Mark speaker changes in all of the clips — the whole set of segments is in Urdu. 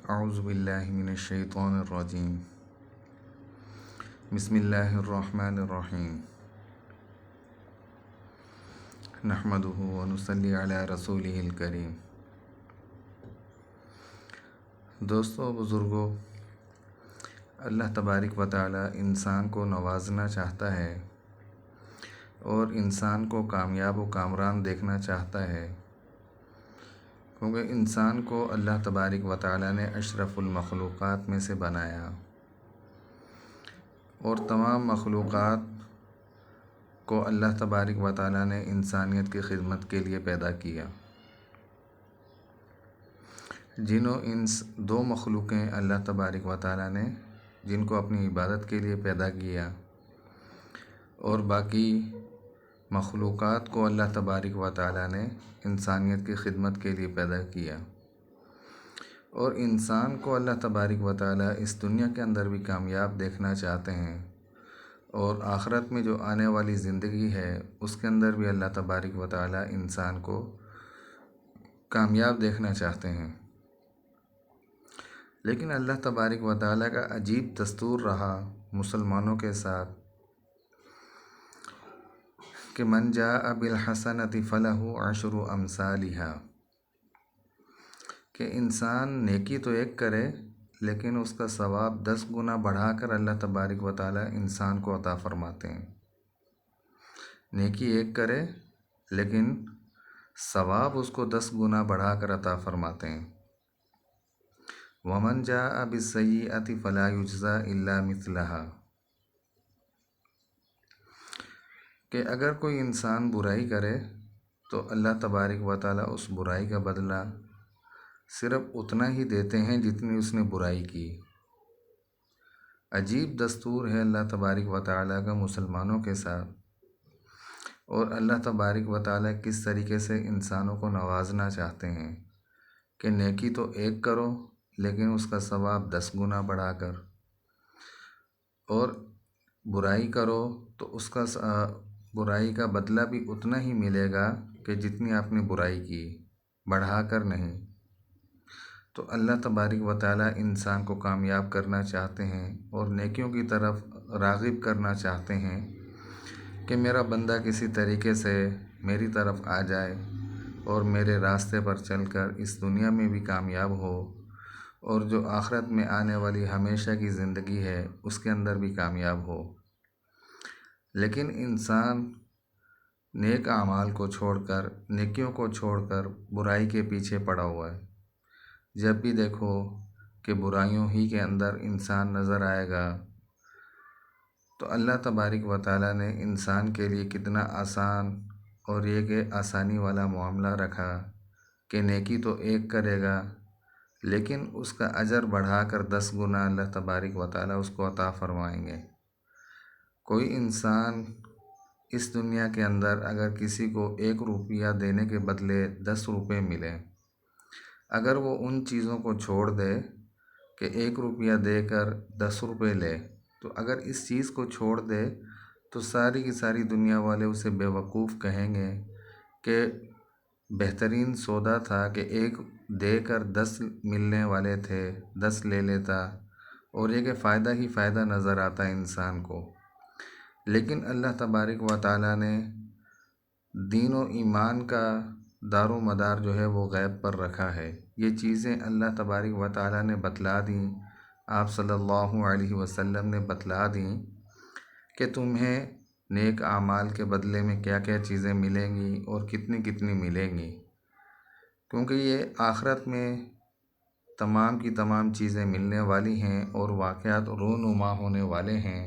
Speaker 1: اعوذ باللہ من الشیطان الرجیم بسم اللہ الرحمن الرحیم نحمدہ ونصلی علی رسولہ الکریم۔ دوستو، بزرگوں، اللہ تبارک و تعالی انسان کو نوازنا چاہتا ہے اور انسان کو کامیاب و کامران دیکھنا چاہتا ہے، کیونکہ انسان کو اللہ تبارک و تعالی نے اشرف المخلوقات میں سے بنایا اور تمام مخلوقات کو اللہ تبارک و تعالی نے انسانیت کی خدمت کے لیے پیدا کیا۔ جن و انس دو مخلوقیں اللہ تبارک و تعالی نے جن کو اپنی عبادت کے لیے پیدا کیا، اور باقی مخلوقات کو اللہ تبارک و تعالی نے انسانیت کی خدمت کے لیے پیدا کیا، اور انسان کو اللہ تبارک و تعالی اس دنیا کے اندر بھی کامیاب دیکھنا چاہتے ہیں، اور آخرت میں جو آنے والی زندگی ہے اس کے اندر بھی اللہ تبارک و تعالی انسان کو کامیاب دیکھنا چاہتے ہیں۔ لیکن اللہ تبارک و تعالی کا عجیب دستور رہا مسلمانوں کے ساتھ کہ من جاء بالحسنۃ فلہ عشر امثالھا، کہ انسان نیکی تو ایک کرے لیکن اس کا ثواب 10 گنا بڑھا کر اللہ تبارک و تعالی انسان کو عطا فرماتے ہیں۔ نیکی ایک کرے لیکن ثواب اس کو 10 گنا بڑھا کر عطا فرماتے ہیں۔ ومن جاء بالسیئۃ فلا یجزی الا مثلھا، کہ اگر کوئی انسان برائی کرے تو اللہ تبارک و تعالی اس برائی کا بدلہ صرف اتنا ہی دیتے ہیں جتنی اس نے برائی کی۔ عجیب دستور ہے اللہ تبارک و تعالی کا مسلمانوں کے ساتھ، اور اللہ تبارک و تعالی کس طریقے سے انسانوں کو نوازنا چاہتے ہیں کہ نیکی تو ایک کرو لیکن اس کا ثواب 10 گنا بڑھا کر، اور برائی کرو تو اس کا برائی کا بدلہ بھی اتنا ہی ملے گا کہ جتنی آپ نے برائی کی، بڑھا کر نہیں۔ تو اللہ تبارک و تعالی انسان کو کامیاب کرنا چاہتے ہیں اور نیکیوں کی طرف راغب کرنا چاہتے ہیں کہ میرا بندہ کسی طریقے سے میری طرف آ جائے اور میرے راستے پر چل کر اس دنیا میں بھی کامیاب ہو، اور جو آخرت میں آنے والی ہمیشہ کی زندگی ہے اس کے اندر بھی کامیاب ہو۔ لیکن انسان نیک اعمال کو چھوڑ کر، نیکیوں کو چھوڑ کر برائی کے پیچھے پڑا ہوا ہے۔ جب بھی دیکھو کہ برائیوں ہی کے اندر انسان نظر آئے گا، تو اللہ تبارک و تعالی نے انسان کے لیے کتنا آسان اور یہ کہ آسانی والا معاملہ رکھا کہ نیکی تو ایک کرے گا لیکن اس کا اجر بڑھا کر 10 گنا اللہ تبارک و تعالی اس کو عطا فرمائیں گے۔ کوئی انسان اس دنیا کے اندر اگر کسی کو 1 روپیہ دینے کے بدلے 10 روپے ملے، اگر وہ ان چیزوں کو چھوڑ دے کہ 1 روپیہ دے کر 10 روپے لے، تو اگر اس چیز کو چھوڑ دے تو ساری کی ساری دنیا والے اسے بیوقوف کہیں گے کہ بہترین سودا تھا کہ 1 دے کر 10 ملنے والے تھے، 10 لے لیتا، اور یہ کہ فائدہ ہی فائدہ نظر آتا انسان کو۔ لیکن اللہ تبارک و تعالی نے دین و ایمان کا دار و مدار جو ہے وہ غیب پر رکھا ہے۔ یہ چیزیں اللہ تبارک و تعالی نے بتلا دیں، آپ صلی اللہ علیہ وسلم نے بتلا دیں کہ تمہیں نیک اعمال کے بدلے میں کیا کیا چیزیں ملیں گی اور کتنی کتنی ملیں گی، کیونکہ یہ آخرت میں تمام کی تمام چیزیں ملنے والی ہیں اور واقعات رونما ہونے والے ہیں۔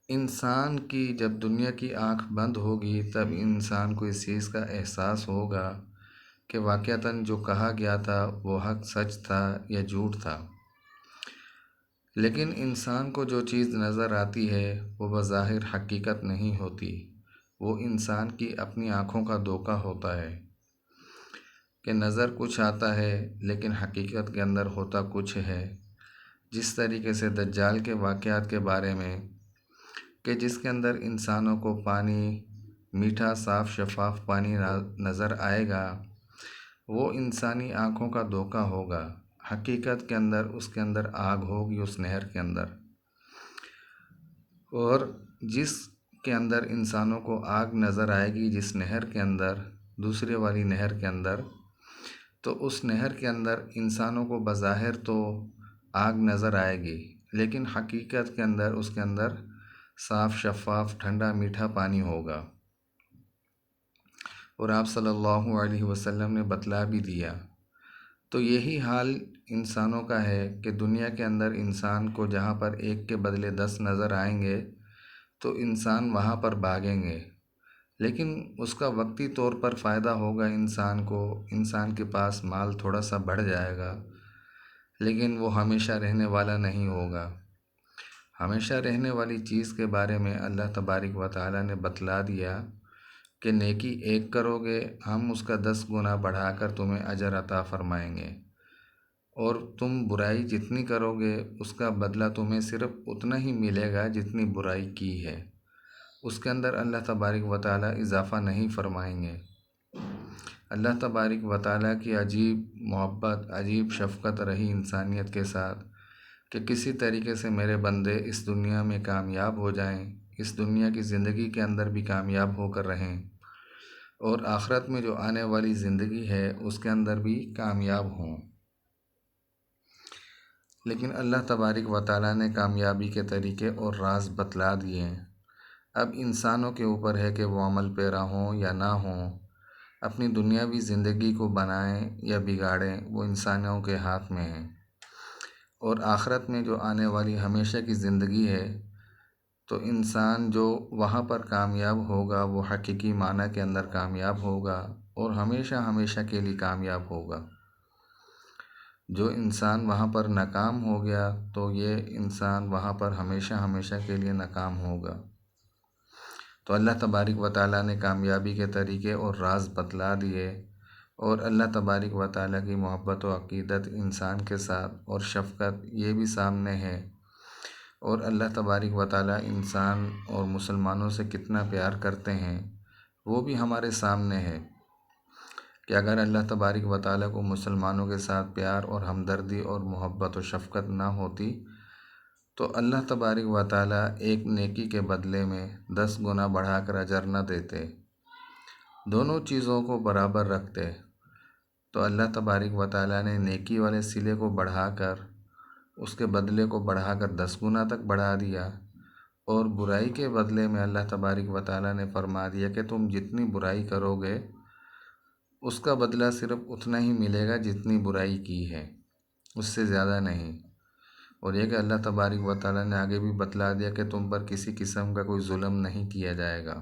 Speaker 1: انسان کی جب دنیا کی آنکھ بند ہوگی تب انسان کو اس چیز کا احساس ہوگا کہ واقعتاً جو کہا گیا تھا وہ حق سچ تھا یا جھوٹ تھا۔ لیکن انسان کو جو چیز نظر آتی ہے وہ بظاہر حقیقت نہیں ہوتی، وہ انسان کی اپنی آنکھوں کا دھوکہ ہوتا ہے کہ نظر کچھ آتا ہے لیکن حقیقت کے اندر ہوتا کچھ ہے۔ جس طریقے سے دجال کے واقعات کے بارے میں کہ جس کے اندر انسانوں کو پانی، میٹھا صاف شفاف پانی نظر آئے گا، وہ انسانی آنکھوں کا دھوکہ ہوگا، حقیقت کے اندر اس کے اندر آگ ہوگی اس نہر کے اندر، اور جس کے اندر انسانوں کو آگ نظر آئے گی جس نہر کے اندر، دوسرے والی نہر کے اندر، تو اس نہر کے اندر انسانوں کو بظاہر تو آگ نظر آئے گی، لیکن حقیقت کے اندر اس کے اندر صاف شفاف ٹھنڈا میٹھا پانی ہوگا۔ اور آپ صلی اللہ علیہ وسلم نے بتلا بھی دیا۔ تو یہی حال انسانوں کا ہے کہ دنیا کے اندر انسان کو جہاں پر ایک کے بدلے 10 نظر آئیں گے تو انسان وہاں پر بھاگیں گے، لیکن اس کا وقتی طور پر فائدہ ہوگا انسان کو، انسان کے پاس مال تھوڑا سا بڑھ جائے گا، لیکن وہ ہمیشہ رہنے والا نہیں ہوگا۔ ہمیشہ رہنے والی چیز کے بارے میں اللہ تبارک و تعالی نے بتلا دیا کہ نیکی ایک کرو گے ہم اس کا 10 گنا بڑھا کر تمہیں اجر عطا فرمائیں گے، اور تم برائی جتنی کرو گے اس کا بدلہ تمہیں صرف اتنا ہی ملے گا جتنی برائی کی ہے، اس کے اندر اللہ تبارک و تعالی اضافہ نہیں فرمائیں گے۔ اللہ تبارک و تعالی کی عجیب محبت، عجیب شفقت رہی انسانیت کے ساتھ کہ کسی طریقے سے میرے بندے اس دنیا میں کامیاب ہو جائیں، اس دنیا کی زندگی کے اندر بھی کامیاب ہو کر رہیں، اور آخرت میں جو آنے والی زندگی ہے اس کے اندر بھی کامیاب ہوں۔ لیکن اللہ تبارک و تعالی نے کامیابی کے طریقے اور راز بتلا دیے ہیں۔ اب انسانوں کے اوپر ہے کہ وہ عمل پیرا ہوں یا نہ ہوں، اپنی دنیاوی زندگی کو بنائیں یا بگاڑیں، وہ انسانوں کے ہاتھ میں ہیں۔ اور آخرت میں جو آنے والی ہمیشہ کی زندگی ہے تو انسان جو وہاں پر کامیاب ہوگا وہ حقیقی معنی کے اندر کامیاب ہوگا اور ہمیشہ ہمیشہ کے لیے کامیاب ہوگا۔ جو انسان وہاں پر ناکام ہو گیا تو یہ انسان وہاں پر ہمیشہ ہمیشہ کے لیے ناکام ہوگا۔ تو اللہ تبارک و تعالی نے کامیابی کے طریقے اور راز بتلا دیے، اور اللہ تبارک و تعالی کی محبت و عقیدت انسان کے ساتھ اور شفقت یہ بھی سامنے ہے، اور اللہ تبارک و تعالی انسان اور مسلمانوں سے کتنا پیار کرتے ہیں وہ بھی ہمارے سامنے ہے کہ اگر اللہ تبارک و تعالی کو مسلمانوں کے ساتھ پیار اور ہمدردی اور محبت و شفقت نہ ہوتی تو اللہ تبارک و تعالی ایک نیکی کے بدلے میں 10 گنا بڑھا کر اجر نہ دیتے، دونوں چیزوں کو برابر رکھتے۔ تو اللہ تبارک و تعالی نے نیکی والے صلے کو بڑھا کر، اس کے بدلے کو بڑھا کر 10 گنا تک بڑھا دیا، اور برائی کے بدلے میں اللہ تبارک و تعالی نے فرما دیا کہ تم جتنی برائی کرو گے اس کا بدلہ صرف اتنا ہی ملے گا جتنی برائی کی ہے، اس سے زیادہ نہیں۔ اور یہ کہ اللہ تبارک و تعالی نے آگے بھی بتلا دیا کہ تم پر کسی قسم کا کوئی ظلم نہیں کیا جائے گا۔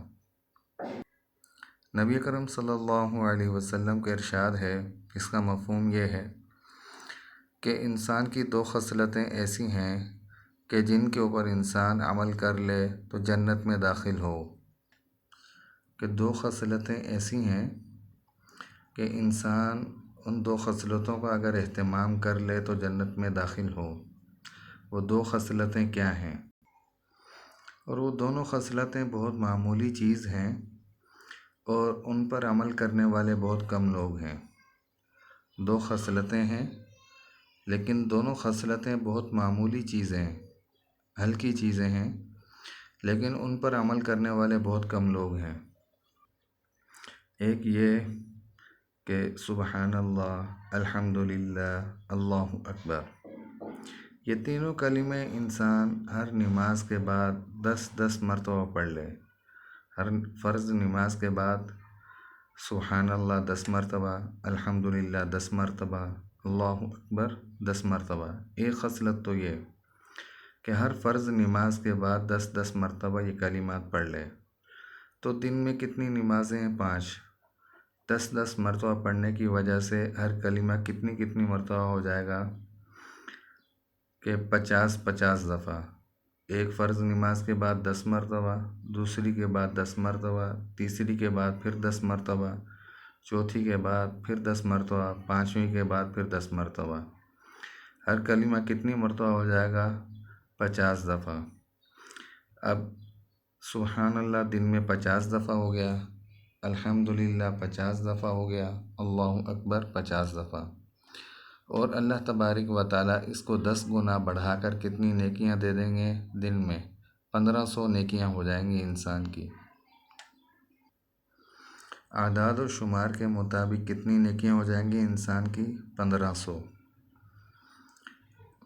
Speaker 1: نبی کرم صلی اللہ علیہ وسلم کا ارشاد ہے، اس کا مفہوم یہ ہے کہ انسان کی 2 خصلتیں ایسی ہیں کہ جن کے اوپر انسان عمل کر لے تو جنت میں داخل ہو، کہ 2 خصلتیں ایسی ہیں کہ انسان ان 2 خصلتوں کا اگر اہتمام کر لے تو جنت میں داخل ہو۔ وہ 2 خصلتیں کیا ہیں؟ اور وہ دونوں خصلتیں بہت معمولی چیز ہیں اور ان پر عمل کرنے والے بہت کم لوگ ہیں۔ 2 خصلتیں ہیں لیکن دونوں خصلتیں بہت معمولی چیزیں، ہلکی چیزیں ہیں، لیکن ان پر عمل کرنے والے بہت کم لوگ ہیں۔ ایک یہ کہ سبحان اللہ، الحمدللہ، اللہ اکبر، یہ تینوں کلمے انسان ہر نماز کے بعد 10 مرتبہ پڑھ لے۔ ہر فرض نماز کے بعد سبحان اللہ 10 مرتبہ، الحمدللہ 10 مرتبہ، اللہ اکبر 10 مرتبہ۔ ایک خصلت تو یہ کہ ہر فرض نماز کے بعد 10 مرتبہ یہ کلمات پڑھ لے۔ تو دن میں کتنی نمازیں ہیں؟ 5۔ 10 مرتبہ پڑھنے کی وجہ سے ہر کلمہ کتنی مرتبہ ہو جائے گا کہ 50 دفعہ۔ ایک فرض نماز کے بعد 10 مرتبہ، دوسری کے بعد 10 مرتبہ، تیسری کے بعد پھر 10 مرتبہ، چوتھی کے بعد پھر 10 مرتبہ، 5ویں کے بعد پھر 10 مرتبہ۔ ہر کلمہ کتنی مرتبہ ہو جائے گا؟ 50 دفعہ۔ اب سبحان اللہ دن میں 50 دفعہ ہو گیا، الحمدللہ 50 دفعہ ہو گیا، اللہ اکبر 50 دفعہ، اور اللہ تبارک و تعالیٰ اس کو 10 گنا بڑھا کر کتنی نیکیاں دے دیں گے؟ دن میں 1500 نیکیاں ہو جائیں گی انسان کی۔ اعداد و شمار کے مطابق کتنی نیکیاں ہو جائیں گی انسان کی؟ 1500۔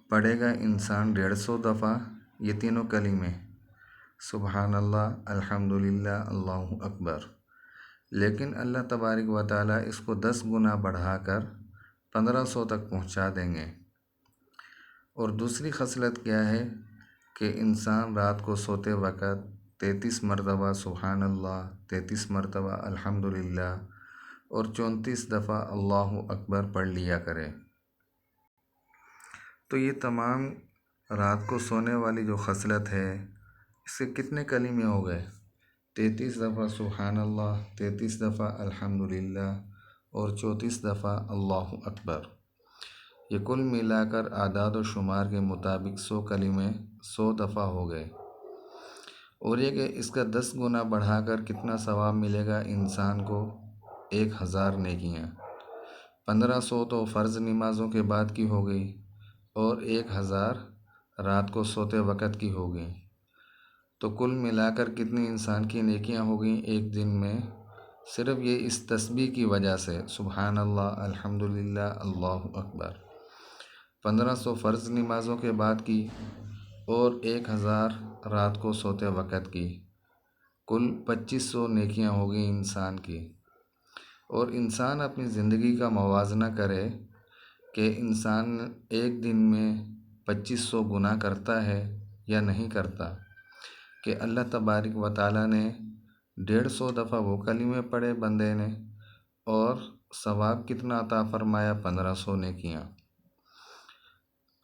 Speaker 1: پڑھے گا انسان 150 دفعہ یہ تینوں کلمے، سبحان اللہ، الحمدللہ، اللہ اکبر، لیکن اللہ تبارک و تعالیٰ اس کو 10 گنا بڑھا کر 1500 تک پہنچا دیں گے۔ اور دوسری خصلت کیا ہے کہ انسان رات کو سوتے وقت 33 مرتبہ سبحان اللہ، 33 مرتبہ الحمدللہ اور 34 دفعہ اللہ اکبر پڑھ لیا کرے۔ تو یہ تمام رات کو سونے والی جو خصلت ہے، اس کے کتنے کلمے ہو گئے؟ 33 دفعہ سبحان اللہ، 33 دفعہ الحمدللہ اور 34 دفعہ اللہ اکبر۔ یہ کل ملا کر اعداد و شمار کے مطابق 100 کلمے 100 دفعہ ہو گئے۔ اور یہ کہ اس کا 10 گنا بڑھا کر کتنا ثواب ملے گا انسان کو؟ 1000 نیکیاں۔ 1500 تو فرض نمازوں کے بعد کی ہو گئی، اور 1000 رات کو سوتے وقت کی ہو گئی۔ تو کل ملا کر کتنی انسان کی نیکیاں ہو گئیں ایک دن میں؟ صرف یہ اس تسبیح کی وجہ سے، سبحان اللہ، الحمدللہ، اللہ اکبر، 1500 فرض نمازوں کے بعد کی اور 1000 رات کو سوتے وقت کی، کل 2500 نیکیاں ہو گئی انسان کی۔ اور انسان اپنی زندگی کا موازنہ کرے کہ انسان ایک دن میں 2500 گناہ کرتا ہے یا نہیں کرتا، کہ اللہ تبارک و تعالیٰ نے 150 دفعہ وہ کلمے پڑھے بندے نے، اور ثواب کتنا عطا فرمایا؟ 1500 نیکیاں۔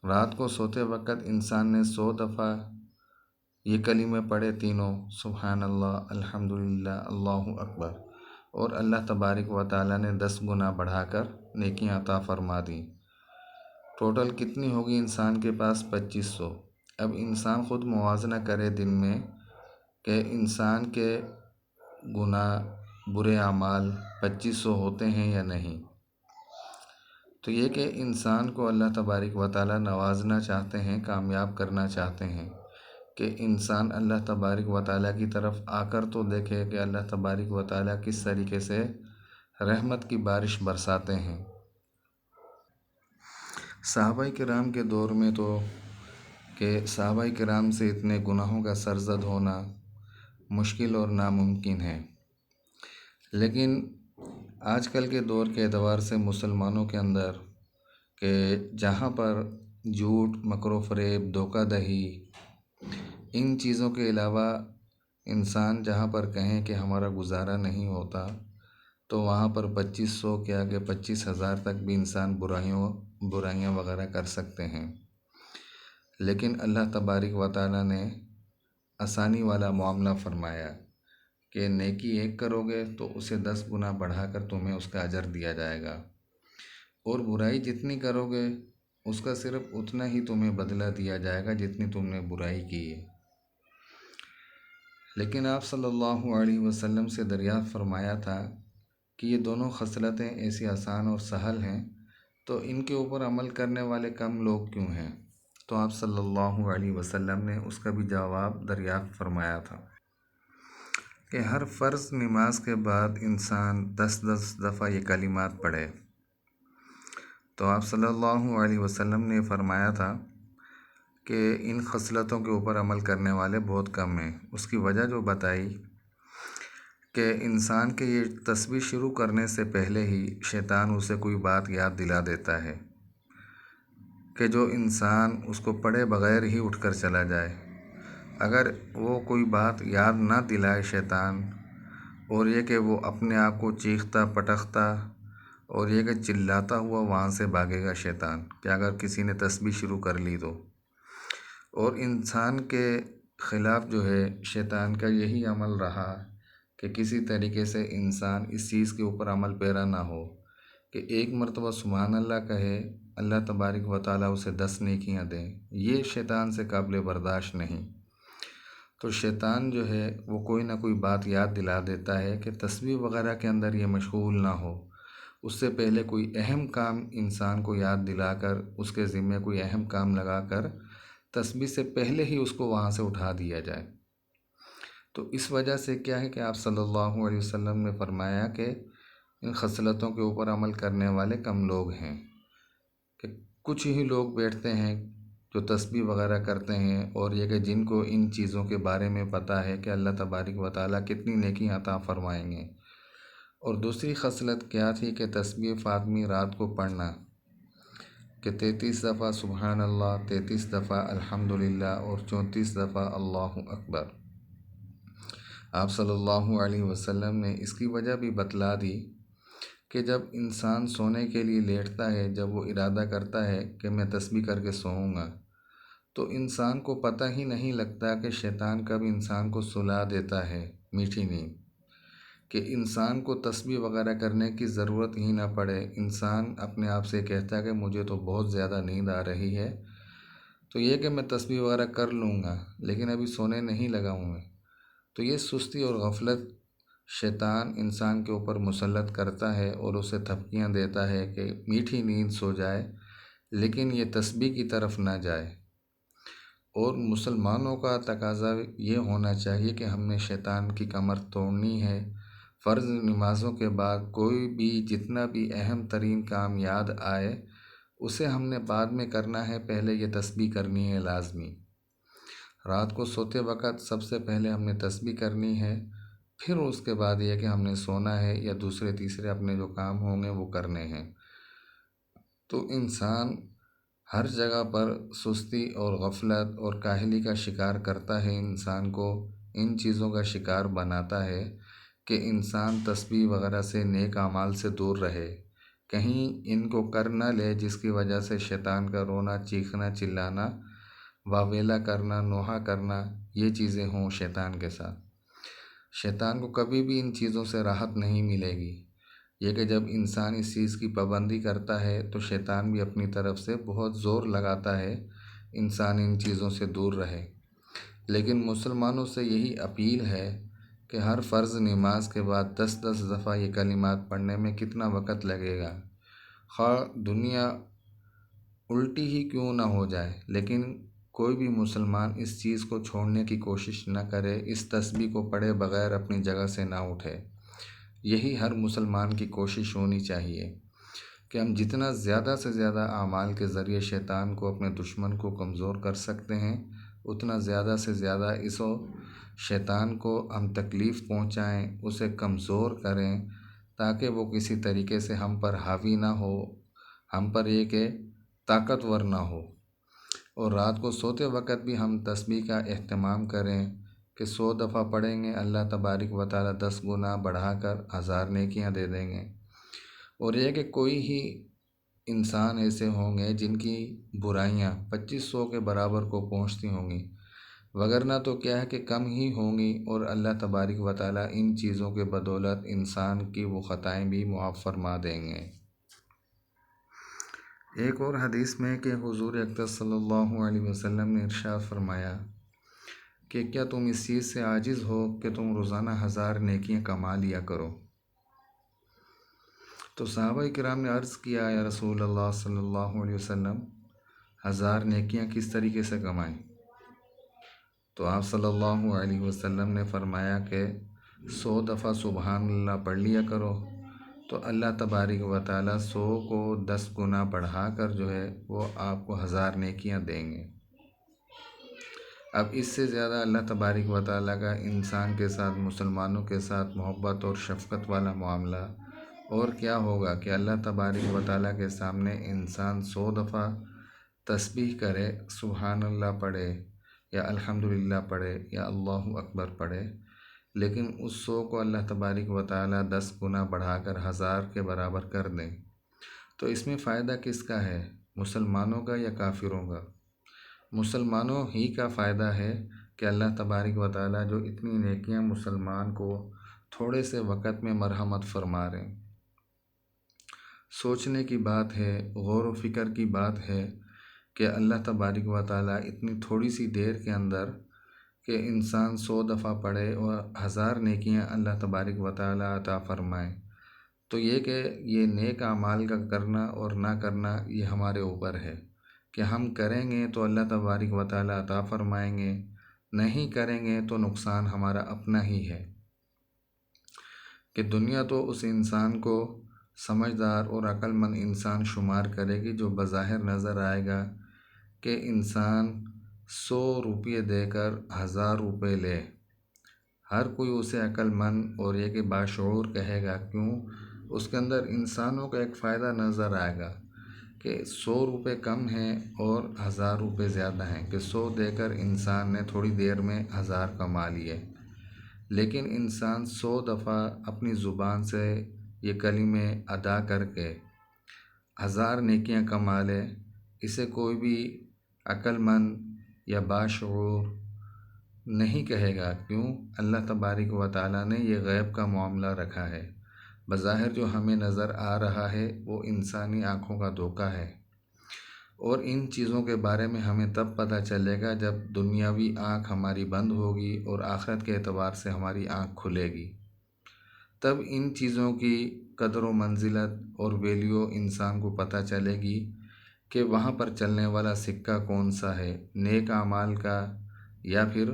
Speaker 1: رات کو سوتے وقت انسان نے 100 دفعہ یہ کلمے پڑھے تینوں، سبحان اللہ، الحمدللہ، اللہ اکبر، اور اللہ تبارک و تعالیٰ نے 10 گنا بڑھا کر نیکیاں عطا فرما دیں۔ ٹوٹل کتنی ہوگی انسان کے پاس؟ 2500۔ اب انسان خود موازنہ کرے دن میں کہ انسان کے گناہ، برے اعمال 2500 ہوتے ہیں یا نہیں۔ تو یہ کہ انسان کو اللہ تبارک و تعالیٰ نوازنا چاہتے ہیں، کامیاب کرنا چاہتے ہیں، کہ انسان اللہ تبارک و تعالیٰ کی طرف آ کر تو دیکھے کہ اللہ تبارک و تعالیٰ کس طریقے سے رحمت کی بارش برساتے ہیں۔ صحابہ کرام کے دور میں تو کہ صحابہ کرام سے اتنے گناہوں کا سرزد ہونا مشکل اور ناممکن ہے، لیکن آج کل کے دور کے اعتبار سے مسلمانوں کے اندر کہ جہاں پر جھوٹ، مکر و فریب، دھوکہ دہی، ان چیزوں کے علاوہ انسان جہاں پر کہیں کہ ہمارا گزارا نہیں ہوتا، تو وہاں پر 2500 کے آگے 25,000 تک بھی انسان برائیاں وغیرہ کر سکتے ہیں۔ لیکن اللہ تبارک و تعالیٰ نے آسانی والا معاملہ فرمایا کہ نیکی ایک کرو گے تو اسے 10 گنا بڑھا کر تمہیں اس کا اجر دیا جائے گا، اور برائی جتنی کرو گے اس کا صرف اتنا ہی تمہیں بدلہ دیا جائے گا جتنی تم نے برائی کی ہے۔ لیکن آپ صلی اللہ علیہ وسلم سے دریافت فرمایا تھا کہ یہ دونوں خصلتیں ایسی آسان اور سہل ہیں، تو ان کے اوپر عمل کرنے والے کم لوگ کیوں ہیں؟ تو آپ صلی اللہ علیہ وسلم نے اس کا بھی جواب دریافت فرمایا تھا کہ ہر فرض نماز کے بعد انسان 10 دفعہ یہ کلمات پڑھے۔ تو آپ صلی اللہ علیہ وسلم نے فرمایا تھا کہ ان خصلتوں کے اوپر عمل کرنے والے بہت کم ہیں۔ اس کی وجہ جو بتائی کہ انسان کے یہ تسبیح شروع کرنے سے پہلے ہی شیطان اسے کوئی بات یاد دلا دیتا ہے کہ جو انسان اس کو پڑھے بغیر ہی اٹھ کر چلا جائے، اگر وہ کوئی بات یاد نہ دلائے شیطان، اور یہ کہ وہ اپنے آپ کو چیختا پٹختا اور یہ کہ چلاتا ہوا وہاں سے بھاگے گا شیطان، کہ اگر کسی نے تسبیح شروع کر لی تو۔ اور انسان کے خلاف جو ہے شیطان کا یہی عمل رہا کہ کسی طریقے سے انسان اس چیز کے اوپر عمل پیرا نہ ہو کہ ایک مرتبہ سبحان اللہ کہے، اللہ تبارک و تعالیٰ اسے 10 نیکیاں دیں، یہ شیطان سے قابل برداشت نہیں۔ تو شیطان جو ہے وہ کوئی نہ کوئی بات یاد دلا دیتا ہے کہ تسبیح وغیرہ کے اندر یہ مشغول نہ ہو، اس سے پہلے کوئی اہم کام انسان کو یاد دلا کر اس کے ذمے کوئی اہم کام لگا کر تسبیح سے پہلے ہی اس کو وہاں سے اٹھا دیا جائے۔ تو اس وجہ سے کیا ہے کہ آپ صلی اللہ علیہ وسلم نے فرمایا کہ ان خصلتوں کے اوپر عمل کرنے والے کم لوگ ہیں، کہ کچھ ہی لوگ بیٹھتے ہیں جو تسبیح وغیرہ کرتے ہیں، اور یہ کہ جن کو ان چیزوں کے بارے میں پتہ ہے کہ اللہ تبارک و تعالیٰ کتنی نیکی عطا فرمائیں گے۔ اور دوسری خصلت کیا تھی کہ تسبیح فاطمی رات کو پڑھنا، کہ 33 دفعہ سبحان اللہ، 33 دفعہ الحمدللہ اور 34 دفعہ اللہ اکبر۔ آپ صلی اللہ علیہ وسلم نے اس کی وجہ بھی بتلا دی کہ جب انسان سونے کے لیے لیٹتا ہے، جب وہ ارادہ کرتا ہے کہ میں تسبیح کر کے سوؤں گا، تو انسان کو پتہ ہی نہیں لگتا کہ شیطان کب انسان کو سلا دیتا ہے میٹھی نیند، کہ انسان کو تسبیح وغیرہ کرنے کی ضرورت ہی نہ پڑے۔ انسان اپنے آپ سے کہتا ہے کہ مجھے تو بہت زیادہ نیند آ رہی ہے، تو یہ کہ میں تسبیح وغیرہ کر لوں گا لیکن ابھی سونے نہیں لگا ہوں میں۔ تو یہ سستی اور غفلت شیطان انسان کے اوپر مسلط کرتا ہے اور اسے تھپکیاں دیتا ہے کہ میٹھی نیند سو جائے لیکن یہ تسبیح کی طرف نہ جائے۔ اور مسلمانوں کا تقاضا یہ ہونا چاہیے کہ ہم نے شیطان کی کمر توڑنی ہے۔ فرض نمازوں کے بعد کوئی بھی جتنا بھی اہم ترین کام یاد آئے اسے ہم نے بعد میں کرنا ہے، پہلے یہ تسبیح کرنی ہے لازمی۔ رات کو سوتے وقت سب سے پہلے ہم نے تسبیح کرنی ہے، پھر اس کے بعد یہ کہ ہم نے سونا ہے یا دوسرے تیسرے اپنے جو کام ہوں گے وہ کرنے ہیں۔ تو انسان ہر جگہ پر سستی اور غفلت اور کاہلی کا شکار کرتا ہے، انسان کو ان چیزوں کا شکار بناتا ہے کہ انسان تسبیح وغیرہ سے، نیک اعمال سے دور رہے، کہیں ان کو کر نہ لے جس کی وجہ سے شیطان کا رونا، چیخنا، چلانا، واویلا کرنا، نوحہ کرنا، یہ چیزیں ہوں شیطان کے ساتھ۔ شیطان کو کبھی بھی ان چیزوں سے راحت نہیں ملے گی۔ یہ کہ جب انسان اس چیز کی پابندی کرتا ہے تو شیطان بھی اپنی طرف سے بہت زور لگاتا ہے انسان ان چیزوں سے دور رہے۔ لیکن مسلمانوں سے یہی اپیل ہے کہ ہر فرض نماز کے بعد 10 دفعہ یہ کلمات پڑھنے میں کتنا وقت لگے گا، خواہ دنیا الٹی ہی کیوں نہ ہو جائے، لیکن کوئی بھی مسلمان اس چیز کو چھوڑنے کی کوشش نہ کرے، اس تسبیح کو پڑھے بغیر اپنی جگہ سے نہ اٹھے۔ یہی ہر مسلمان کی کوشش ہونی چاہیے کہ ہم جتنا زیادہ سے زیادہ اعمال کے ذریعے شیطان کو، اپنے دشمن کو کمزور کر سکتے ہیں، اتنا زیادہ سے زیادہ شیطان کو ہم تکلیف پہنچائیں، اسے کمزور کریں، تاکہ وہ کسی طریقے سے ہم پر حاوی نہ ہو، ہم پر یہ کہ طاقتور نہ ہو۔ اور رات کو سوتے وقت بھی ہم تسبیح کا اہتمام کریں کہ 100 دفعہ پڑھیں گے، اللہ تبارک و تعالیٰ 10 گنا بڑھا کر 1000 نیکیاں دے دیں گے۔ اور یہ کہ کوئی ہی انسان ایسے ہوں گے جن کی برائیاں 2500 کے برابر کو پہنچتی ہوں گی، وگرنہ تو کیا ہے کہ کم ہی ہوں گی، اور اللہ تبارک و تعالیٰ ان چیزوں کے بدولت انسان کی وہ خطائیں بھی معاف فرما دیں گے۔ ایک اور حدیث میں کہ حضور اقدس صلی اللہ علیہ وسلم نے ارشاد فرمایا کہ کیا تم اس چیز سے عاجز ہو کہ تم روزانہ 1000 نیکیاں کما لیا کرو؟ تو صحابہ کرام نے عرض کیا، یا رسول اللہ صلی اللہ علیہ وسلم 1000 نیکیاں کس طریقے سے کمائیں؟ تو آپ صلی اللہ علیہ وسلم نے فرمایا کہ 100 دفعہ سبحان اللہ پڑھ لیا کرو، تو اللہ تبارک و تعالیٰ 100 کو 10 گنا بڑھا کر جو ہے وہ آپ کو 1000 نیکیاں دیں گے۔ اب اس سے زیادہ اللہ تبارک و تعالیٰ کا انسان کے ساتھ، مسلمانوں کے ساتھ محبت اور شفقت والا معاملہ اور کیا ہوگا کہ اللہ تبارک و تعالیٰ کے سامنے انسان 100 دفعہ تسبیح کرے، سبحان اللہ پڑھے یا الحمدللہ پڑھے یا اللہ اکبر پڑھے، لیکن اس 100 کو اللہ تبارک و تعالیٰ 10 گنا بڑھا کر 1000 کے برابر کر دیں۔ تو اس میں فائدہ کس کا ہے، مسلمانوں کا یا کافروں کا؟ مسلمانوں ہی کا فائدہ ہے کہ اللہ تبارک و تعالیٰ جو اتنی نیکیاں مسلمان کو تھوڑے سے وقت میں مرحمت فرما رہے ہیں۔ سوچنے کی بات ہے، غور و فکر کی بات ہے کہ اللہ تبارک و تعالیٰ اتنی تھوڑی سی دیر کے اندر کہ انسان 100 دفعہ پڑھے اور 1000 نیکیاں اللہ تبارک و تعالی عطا فرمائے، تو یہ کہ یہ نیک اعمال کا کرنا اور نہ کرنا یہ ہمارے اوپر ہے کہ ہم کریں گے تو اللہ تبارک و تعالی عطا فرمائیں گے، نہیں کریں گے تو نقصان ہمارا اپنا ہی ہے۔ کہ دنیا تو اس انسان کو سمجھدار اور عقل مند انسان شمار کرے گی جو بظاہر نظر آئے گا کہ انسان 100 روپے دے کر 1000 روپے لے، ہر کوئی اسے عقل مند اور یہ کہ باشعور کہے گا، کیوں؟ اس کے اندر انسانوں کا ایک فائدہ نظر آئے گا کہ 100 روپے کم ہیں اور 1000 روپے زیادہ ہیں، کہ 100 دے کر انسان نے تھوڑی دیر میں 1000 کما لیے، لیکن انسان 100 دفعہ اپنی زبان سے یہ کلمے ادا کر کے 1000 نیکیاں کما لے، اسے کوئی بھی عقل مند یا باشعور نہیں کہے گا، کیوں؟ اللہ تبارک و تعالیٰ نے یہ غیب کا معاملہ رکھا ہے۔ بظاہر جو ہمیں نظر آ رہا ہے وہ انسانی آنکھوں کا دھوکہ ہے، اور ان چیزوں کے بارے میں ہمیں تب پتہ چلے گا جب دنیاوی آنکھ ہماری بند ہوگی اور آخرت کے اعتبار سے ہماری آنکھ کھلے گی، تب ان چیزوں کی قدر و منزلت اور ویلیو انسان کو پتہ چلے گی کہ وہاں پر چلنے والا سکہ کون سا ہے، نیک اعمال کا یا پھر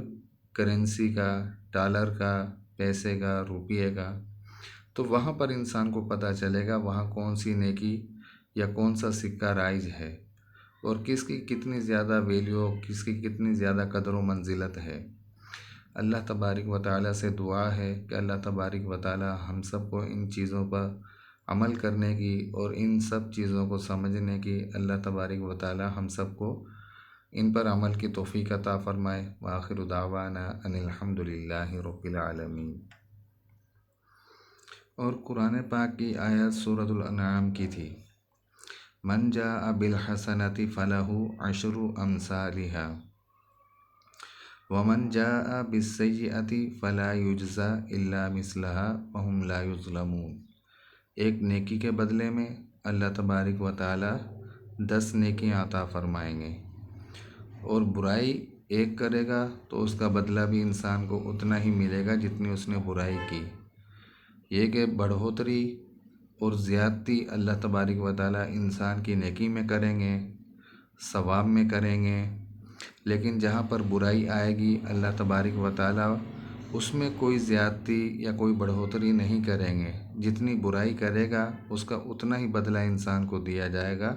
Speaker 1: کرنسی کا، ڈالر کا، پیسے کا، روپیے کا۔ تو وہاں پر انسان کو پتہ چلے گا وہاں کون سی نیکی یا کون سا سکہ رائج ہے اور کس کی کتنی زیادہ ویلیو، کس کی کتنی زیادہ قدر و منزلت ہے۔ اللہ تبارک و تعالیٰ سے دعا ہے کہ اللہ تبارک و تعالیٰ ہم سب کو ان چیزوں پر عمل کرنے کی اور ان سب چیزوں کو سمجھنے کی اللہ تبارک و تعالیٰ ہم سب کو ان پر عمل کی توفیق عطا فرمائے۔ وآخر دعوانا ان الحمد للہ رب العالمین۔ اور قرآن پاک کی آیت سورۃ الانعام کی تھی، من جاء بالحسنۃ فلہ عشر امثالھا ومن جاء بالسیئۃ فلا یجزی الا مثلھا وہم لا یظلمون۔ ایک نیکی کے بدلے میں اللہ تبارک و تعالی 10 نیکیاں عطا فرمائیں گے، اور برائی ایک کرے گا تو اس کا بدلہ بھی انسان کو اتنا ہی ملے گا جتنی اس نے برائی کی۔ یہ کہ بڑھوتری اور زیادتی اللہ تبارک و تعالی انسان کی نیکی میں کریں گے، ثواب میں کریں گے، لیکن جہاں پر برائی آئے گی اللہ تبارک و تعالی اس میں کوئی زیادتی یا کوئی بڑھوتری نہیں کریں گے، جتنی برائی کرے گا اس کا اتنا ہی بدلہ انسان کو دیا جائے گا،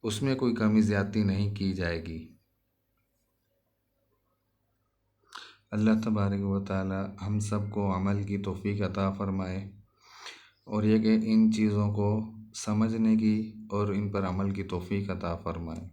Speaker 1: اس میں کوئی کمی زیادتی نہیں کی جائے گی۔ اللہ تبارک و تعالی ہم سب کو عمل کی توفیق عطا فرمائے، اور یہ کہ ان چیزوں کو سمجھنے کی اور ان پر عمل کی توفیق عطا فرمائے۔